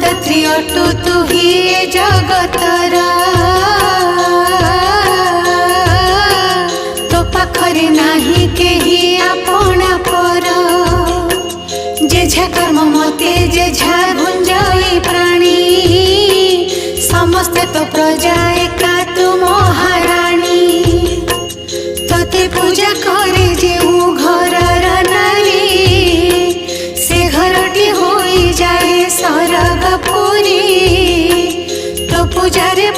धरत्री अटु तू ही ए जगतर तो पाखरे नाही केही आपणा पर जेझा कर्म मते जेझा गुंजई प्राणी समस्ते तो प्रजा एका तू महाराणी तोते पूजा करे जेऊ घरर नारी से घरटी होई जाए सरग पुरी तो पूजारे